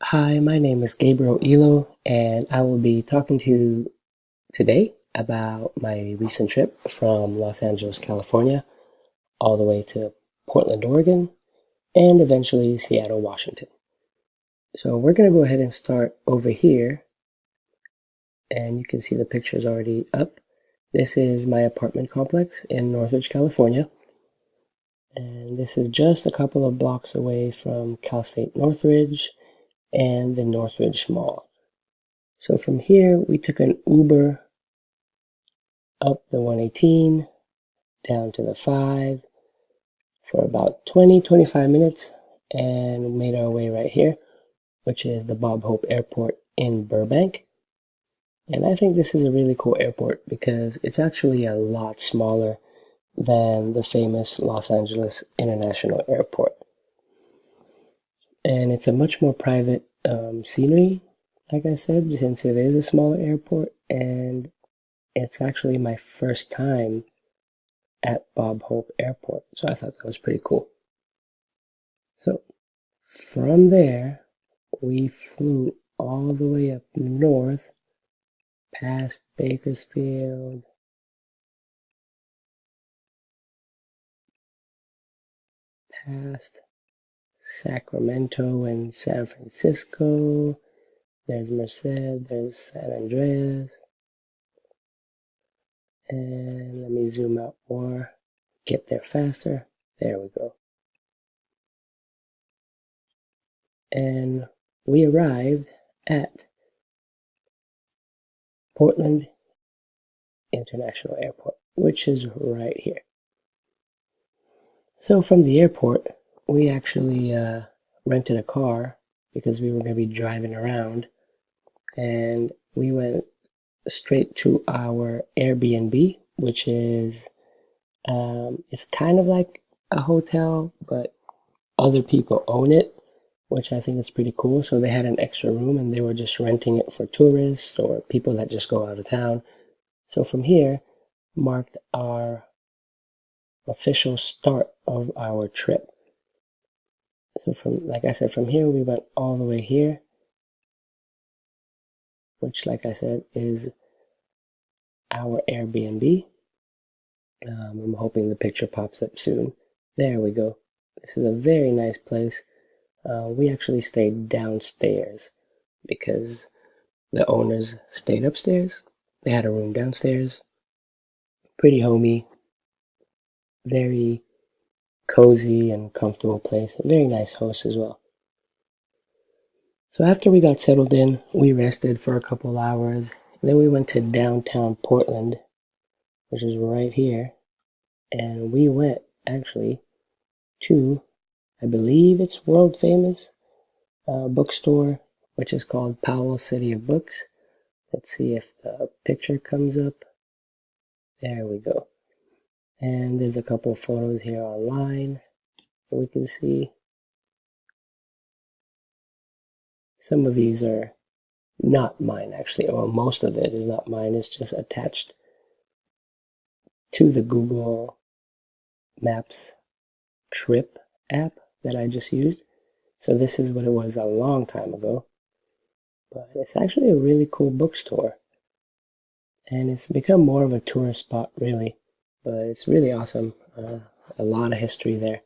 Hi, my name is Gabriel Elo, and I will be talking to you today about my recent trip from Los Angeles, California, all the way to Portland, Oregon, and eventually Seattle, Washington. So we're going to go ahead and start over here, and you can see the pictures already up. This is my apartment complex in Northridge, California, and this is just a couple of blocks away from Cal State Northridge and the Northridge Mall. So from here, we took an Uber up the 118, down to the 5 for about 20-25 minutes, and made our way right here, which is the Bob Hope Airport in Burbank. And I think this is a really cool airport because it's actually a lot smaller than the famous Los Angeles International Airport. And it's a much more private scenery, like I said, since it is a smaller airport. And it's actually my first time at Bob Hope Airport. So I thought that was pretty cool. So from there, we flew all the way up north past Bakersfield, past Sacramento and San Francisco. There's Merced, there's San Andreas. And let me zoom out more, get there faster. There we go. And we arrived at Portland International Airport, which is right here. So from the airport, we actually rented a car because we were going to be driving around, and we went straight to our Airbnb, which is it's kind of like a hotel, but other people own it, which I think is pretty cool. So they had an extra room, and they were just renting it for tourists or people that just go out of town. So from here marked our official start of our trip. So from, like I said, from here we went all the way here, which, like I said, is our Airbnb. I'm hoping the picture pops up soon. There we go. This is a very nice place. We actually stayed downstairs because the owners stayed upstairs. They had a room downstairs. Pretty homey, very cozy and comfortable place. A very nice host as well. So after we got settled in, we rested for a couple hours. And then we went to downtown Portland, which is right here. And we went actually to, I believe it's world famous bookstore, which is called Powell City of Books. Let's see if the picture comes up. There we go. And there's a couple of photos here online that we can see. Some of these are not mine actually, or most of it is not mine. It's just attached to the Google Maps Trip app that I just used. So this is what it was a long time ago. But it's actually a really cool bookstore. And it's become more of a tourist spot, really. But it's really awesome. A lot of history there.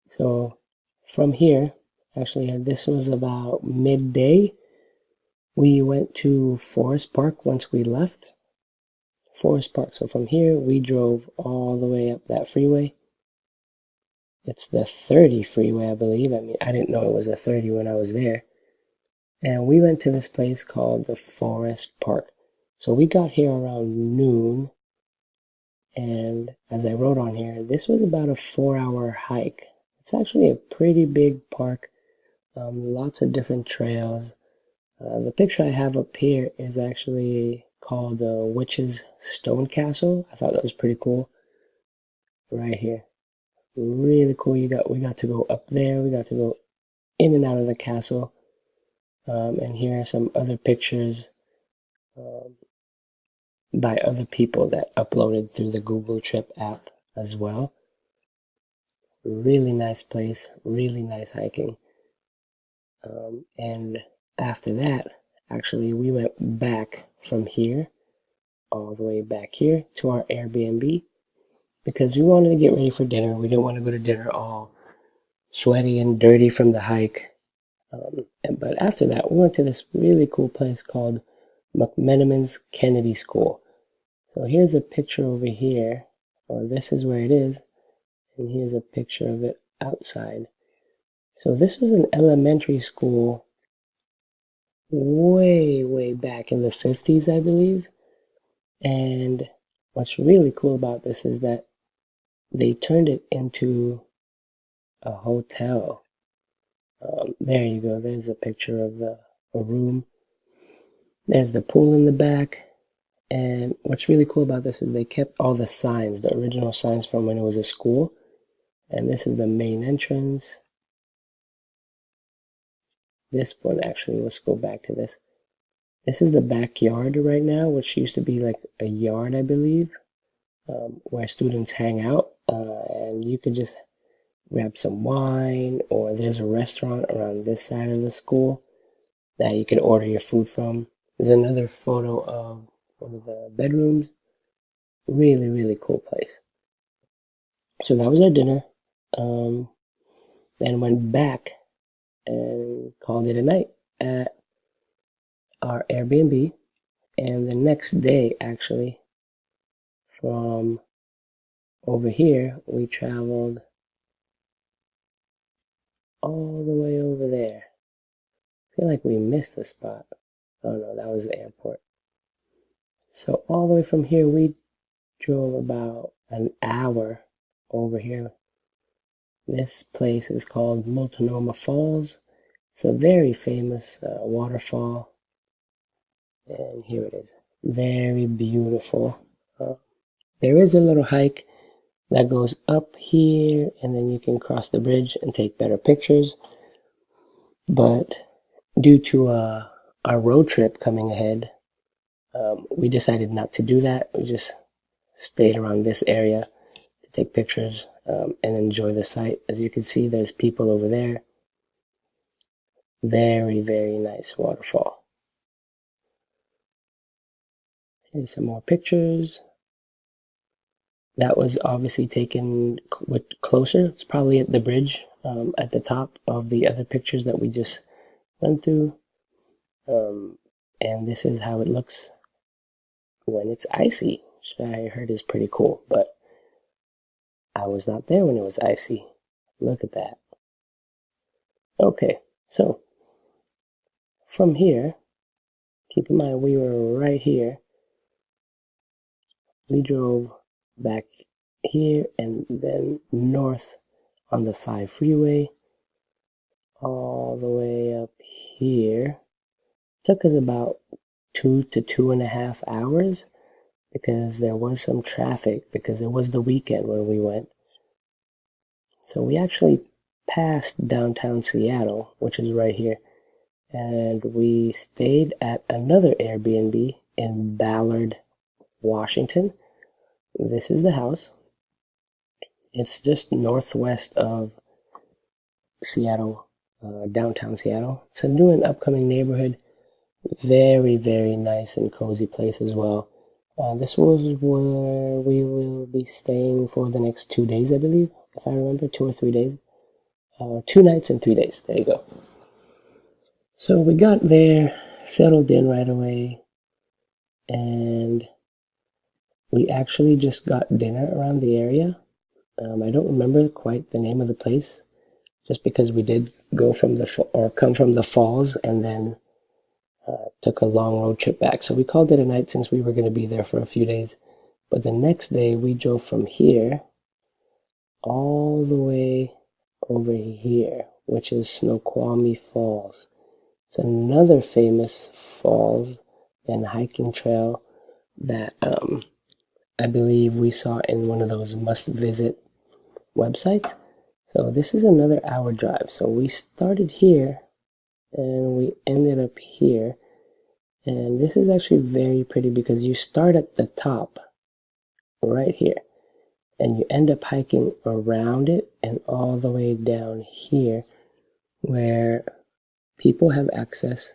So from here, actually, this was about midday. We went to Forest Park once we left. Forest Park. So from here, we drove all the way up that freeway. It's the 30 freeway, I believe. I mean, I didn't know it was a 30 when I was there. And we went to this place called the Forest Park. So we got here around noon. And as I wrote on here, this was about a 4-hour hike. It's actually a pretty big park. Lots of different trails. The picture I have up here is actually called the Witch's Stone Castle. I thought that was pretty cool. Right here. Really cool. We got to go up there. We got to go in and out of the castle. And here are some other pictures by other people that uploaded through the Google Trip app as well. Really nice place. Really nice hiking. And after that, actually, we went back from here, all the way back here to our Airbnb because we wanted to get ready for dinner. We didn't want to go to dinner all sweaty and dirty from the hike. But after that, we went to this really cool place called McMenamin's Kennedy School. So here's a picture over here, or this is where it is, and here's a picture of it outside. So this was an elementary school way, way back in the 50s, I believe. And what's really cool about this is that they turned it into a hotel. There you go. There's a picture of a room. There's the pool in the back. And what's really cool about this is they kept all the signs, the original signs from when it was a school. And this is the main entrance. This one, actually, let's go back to this. This is the backyard right now, which used to be like a yard, I believe, where students hang out. And you could just grab some wine, or there's a restaurant around this side of the school that you can order your food from. There's another photo of one of the bedrooms. Really, really cool place. So that was our dinner. Then went back and called it a night at our Airbnb. And the next day, actually, from over here, we traveled all the way over there. I feel like we missed a spot. Oh no, that was the airport. So all the way from here, we drove about an hour over here. This place is called Multnomah Falls. It's a very famous waterfall. And here it is. Very beautiful. There is a little hike that goes up here, and then you can cross the bridge and take better pictures. But due to our road trip coming ahead, we decided not to do that. We just stayed around this area to take pictures and enjoy the site. As you can see, there's people over there. Very, very nice waterfall. Here's some more pictures. That was obviously taken closer. It's probably at the bridge at the top of the other pictures that we just went through. And this is how it looks when it's icy, which I heard is pretty cool, but I was not there when it was icy. Look at that. Okay, so from here, keep in mind we were right here. We drove back here and then north on the 5 freeway all the way up here. Took us about 2 to 2.5 hours because there was some traffic because it was the weekend when we went. So we actually passed downtown Seattle, which is right here, and we stayed at another Airbnb in Ballard, Washington. This is the house. It's just northwest of Seattle, downtown Seattle. It's a new and upcoming neighborhood. Very, very nice and cozy place as well. This was where we will be staying for the next 2 days, I believe, if I remember, 2 or 3 days. 2 nights and 3 days. There you go. So we got there, settled in right away, and we actually just got dinner around the area. I don't remember quite the name of the place, just because we did go from come from the falls and then took a long road trip back. So we called it a night since we were going to be there for a few days. But the next day we drove from here all the way over here, which is Snoqualmie Falls. It's another famous falls and hiking trail that I believe we saw in one of those must-visit websites. So this is another hour drive. So we started here and we ended up here. And this is actually very pretty because you start at the top right here and you end up hiking around it and all the way down here where people have access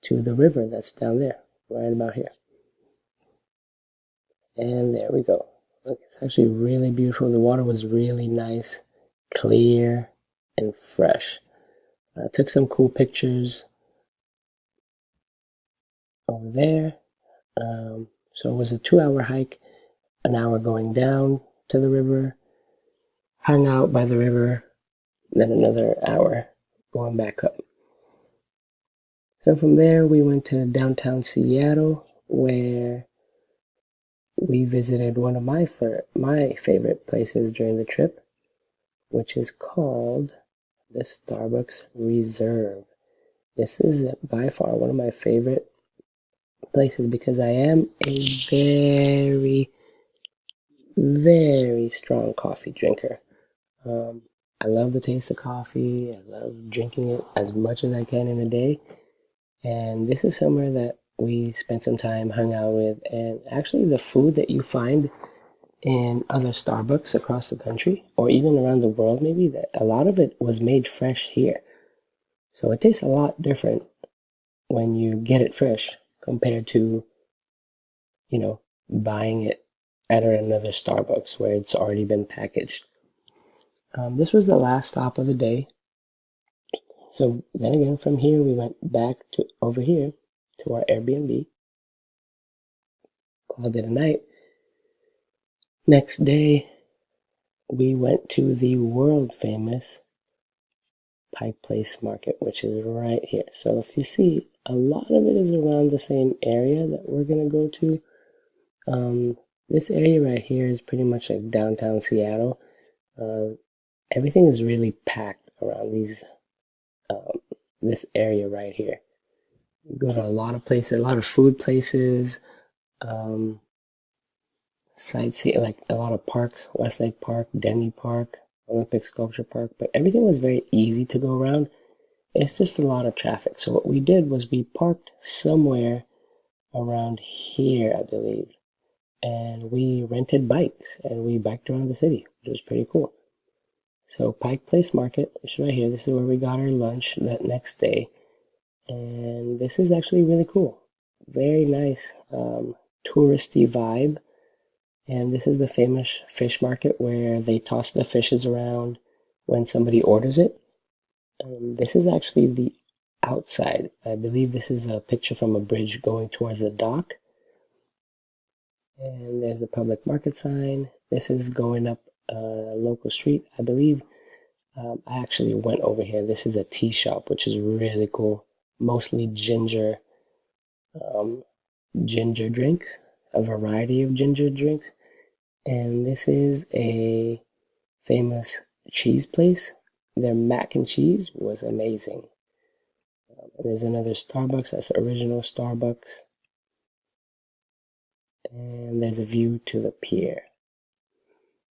to the river that's down there, right about here. And there we go. Look, it's actually really beautiful. The water was really nice, clear, and fresh. I took some cool pictures over there. So it was a 2-hour hike, an hour going down to the river, hung out by the river, then another hour going back up. So from there, we went to downtown Seattle, where we visited one of my favorite places during the trip, which is called the Starbucks Reserve. This is by far one of my favorite places because I am a very, very strong coffee drinker. I love the taste of coffee. I love drinking it as much as I can in a day. And this is somewhere that we spent some time, hung out with, and actually the food that you find in other Starbucks across the country, or even around the world maybe, that a lot of it was made fresh here. So it tastes a lot different when you get it fresh compared to, buying it at another Starbucks where it's already been packaged. This was the last stop of the day. So then again, from here, we went back to over here to our Airbnb, called it a night. Next day, we went to the world famous Pike Place Market, which is right here. So if you see, a lot of it is around the same area that we're going to go to. This area right here is pretty much like downtown Seattle. Everything is really packed around this area right here. You go to a lot of places, a lot of food places, sightseeing, like a lot of parks, Westlake Park, Denny Park, Olympic Sculpture Park, but everything was very easy to go around. It's just a lot of traffic. So what we did was we parked somewhere around here, I believe, and we rented bikes and we biked around the city, which was pretty cool. So Pike Place Market, which is right here, this is where we got our lunch that next day. And this is actually really cool. Very nice touristy vibe. And this is the famous fish market where they toss the fishes around when somebody orders it. This is actually the outside. I believe this is a picture from a bridge going towards the dock. And there's the public market sign. This is going up a local street, I believe. I actually went over here. This is a tea shop, which is really cool. Mostly ginger drinks, a variety of ginger drinks. And this is a famous cheese place. Their mac and cheese was amazing. And there's another Starbucks, that's original Starbucks. And there's a view to the pier.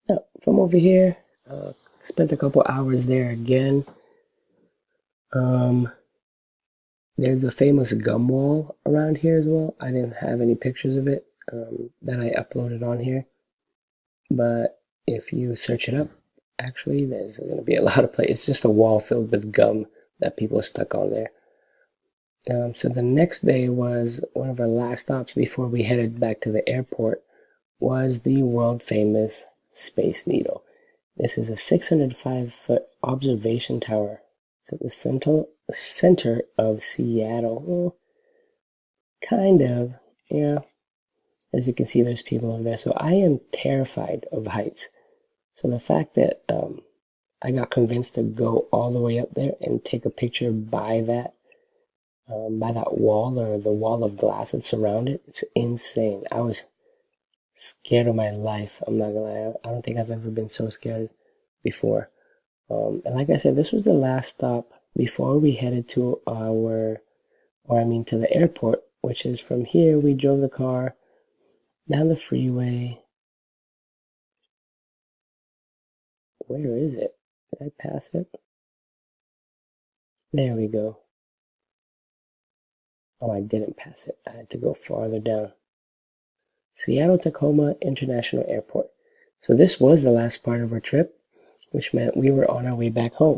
Now, from over here, spent a couple hours there again. There's a famous gum wall around here as well. I didn't have any pictures of it that I uploaded on here. But if you search it up, actually, there's going to be a lot of places. It's just a wall filled with gum that people stuck on there. So the next day was one of our last stops before we headed back to the airport was the world famous Space Needle. This is a 605-foot observation tower. It's at the center of Seattle. Well, kind of, yeah. As you can see, there's people over there. So I am terrified of heights. So the fact that I got convinced to go all the way up there and take a picture by that wall, or the wall of glass that's around it, it's insane. I was scared of my life. I'm not gonna lie. I don't think I've ever been so scared before. And like I said, this was the last stop before we headed to to the airport, which is from here. We drove the car down the freeway. Where is it? Did I pass it? There we go. Oh, I didn't pass it. I had to go farther down. Seattle-Tacoma International Airport. So this was the last part of our trip, which meant we were on our way back home.